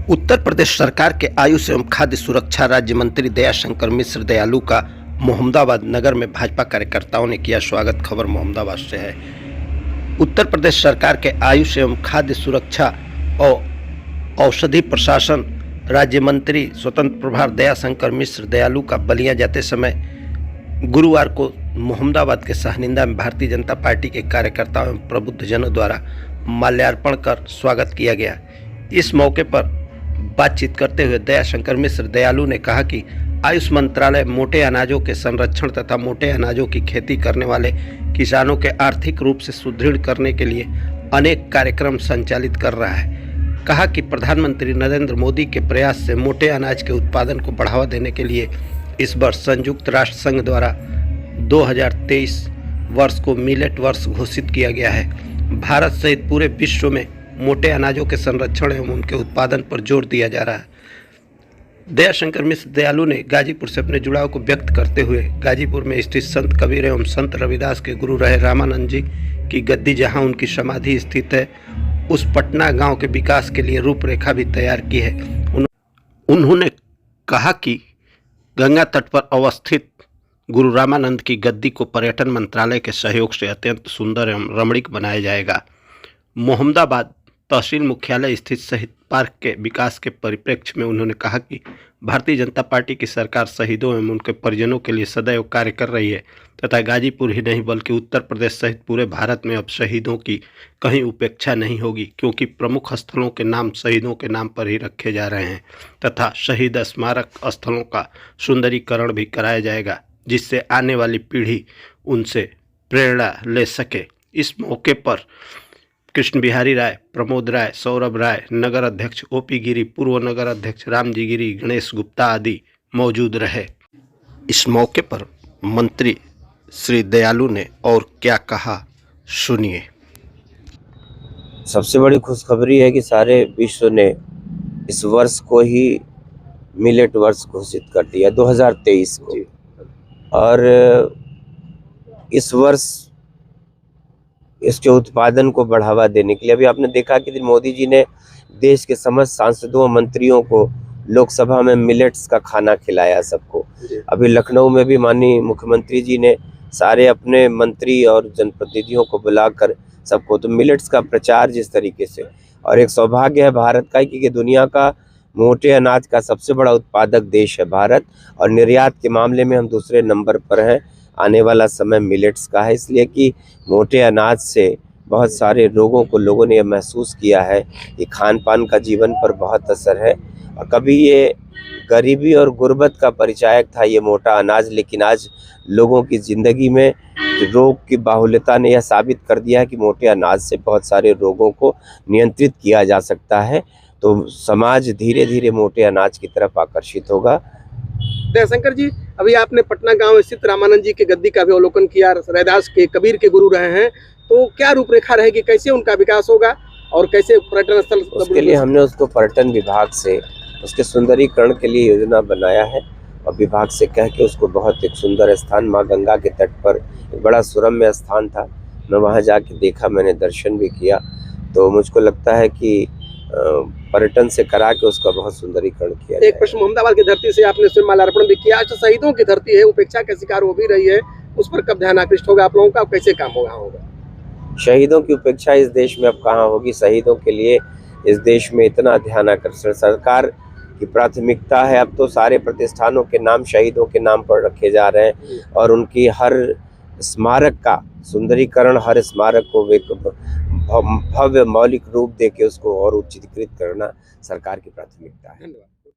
उत्तर प्रदेश सरकार के आयुष एवं खाद्य सुरक्षा राज्य मंत्री दयाशंकर मिश्र दयालु का मोहम्मदाबाद नगर में भाजपा कार्यकर्ताओं ने किया स्वागत। खबर मोहम्मदाबाद से है। उत्तर प्रदेश सरकार के आयुष एवं खाद्य सुरक्षा और औषधि प्रशासन राज्य मंत्री स्वतंत्र प्रभार दयाशंकर मिश्र दयालु का बलिया जाते समय गुरुवार को मोहम्मदाबाद के सहनिंदा में भारतीय जनता पार्टी के कार्यकर्ताओं एवं प्रबुद्धजनों द्वारा माल्यार्पण कर स्वागत किया गया। इस मौके पर बातचीत करते हुए दयाशंकर मिश्र दयालु ने कहा कि आयुष मंत्रालय मोटे अनाजों के संरक्षण तथा मोटे अनाजों की खेती करने वाले किसानों के आर्थिक रूप से सुदृढ़ करने के लिए अनेक कार्यक्रम संचालित कर रहा है। कहा कि प्रधानमंत्री नरेंद्र मोदी के प्रयास से मोटे अनाज के उत्पादन को बढ़ावा देने के लिए इस वर्ष संयुक्त राष्ट्र संघ द्वारा 2023 वर्ष को मिलेट वर्ष घोषित किया गया है। भारत सहित पूरे विश्व में मोटे अनाजों के संरक्षण एवं उनके उत्पादन पर जोर दिया जा रहा है। दयाशंकर मिश्र दयालु ने गाजीपुर से अपने जुड़ाव को व्यक्त करते हुए गाजीपुर में स्थित संत कबीर एवं संत रविदास के गुरु रहे रामानंद जी की गद्दी जहां उनकी समाधि स्थित है, उस पटना गांव के विकास के लिए रूपरेखा भी तैयार की है। उन्होंने कहा कि गंगा तट पर अवस्थित गुरु रामानंद की गद्दी को पर्यटन मंत्रालय के सहयोग से अत्यंत सुंदर एवं रमणीक बनाया जाएगा। मोहम्मदाबाद तहसील मुख्यालय स्थित शहीद पार्क के विकास के परिप्रेक्ष्य में उन्होंने कहा कि भारतीय जनता पार्टी की सरकार शहीदों एवं उनके परिजनों के लिए सदैव कार्य कर रही है तथा गाजीपुर ही नहीं बल्कि उत्तर प्रदेश सहित पूरे भारत में अब शहीदों की कहीं उपेक्षा नहीं होगी, क्योंकि प्रमुख स्थलों के नाम शहीदों के नाम पर ही रखे जा रहे हैं तथा शहीद स्मारक स्थलों का सुंदरीकरण भी कराया जाएगा, जिससे आने वाली पीढ़ी उनसे प्रेरणा ले सके। इस मौके पर कृष्ण बिहारी राय, प्रमोद राय, सौरभ राय, नगर अध्यक्ष ओपी गिरी, पूर्व नगर अध्यक्ष रामजी गिरी, गणेश गुप्ता आदि मौजूद रहे। इस मौके पर मंत्री श्री दयालु ने और क्या कहा, सुनिए। सबसे बड़ी खुशखबरी है कि सारे विश्व ने इस वर्ष को ही मिलेट वर्ष घोषित कर दिया 2023 को, और इस वर्ष इसके उत्पादन को बढ़ावा देने के लिए अभी आपने देखा कि मोदी जी ने देश के समस्त सांसदों मंत्रियों को लोकसभा में मिलेट्स का खाना खिलाया सबको। अभी लखनऊ में भी माननीय मुख्यमंत्री जी ने सारे अपने मंत्री और जनप्रतिनिधियों को बुलाकर सबको, तो मिलेट्स का प्रचार जिस तरीके से, और एक सौभाग्य है भारत का कि दुनिया का मोटे अनाज का सबसे बड़ा उत्पादक देश है भारत, और निर्यात के मामले में हम दूसरे नंबर पर हैं। आने वाला समय मिलेट्स का है, इसलिए कि मोटे अनाज से बहुत सारे रोगों को लोगों ने यह महसूस किया है कि खान पान का जीवन पर बहुत असर है, और कभी ये गरीबी और गुर्बत का परिचायक था ये मोटा अनाज, लेकिन आज लोगों की ज़िंदगी में रोग की बाहुल्यता ने यह साबित कर दिया है कि मोटे अनाज से बहुत सारे रोगों को नियंत्रित किया जा सकता है। तो समाज धीरे धीरे मोटे अनाज की तरफ आकर्षित होगा। दयाशंकर जी, अभी आपने पटना गांव स्थित रामानंद जी के गद्दी का भी अवलोकन किया, रविदास के कबीर के गुरु रहे हैं, तो क्या रूपरेखा रहेगी, कैसे उनका विकास होगा और कैसे पर्यटन स्थल? उसके लिए हमने उसको पर्यटन विभाग से उसके सुंदरीकरण के लिए योजना बनाया है, और विभाग से कह के उसको बहुत एक सुंदर स्थान, माँ गंगा के तट पर एक बड़ा सुरम्य स्थान था, मैं वहाँ जाके देखा, मैंने दर्शन भी किया, तो मुझको लगता है कि पर्यटन से करा के उसका बहुत सुंदरीकरण किया। एक प्रश्न, मोहम्मदाबाद की धरती से आपने स्वयं माल्यार्पण भी किया, आज तो शहीदों की धरती है, उपेक्षा का शिकार हो भी रही है, उस पर कब ध्यान आकृष्ट होगा आप लोगों का, कैसे काम होगा? शहीदों की उपेक्षा इस देश में अब कहाँ होगी। शहीदों के लिए इस देश में इतना ध्यान आकर्षण सरकार की प्राथमिकता है। अब तो सारे प्रतिष्ठानों के नाम शहीदों के नाम पर रखे जा रहे हैं, और उनकी हर स्मारक का सुंदरीकरण, हर स्मारक को एक भव्य मौलिक रूप देके उसको और उच्चीकृत करना सरकार की प्राथमिकता है। धन्यवाद।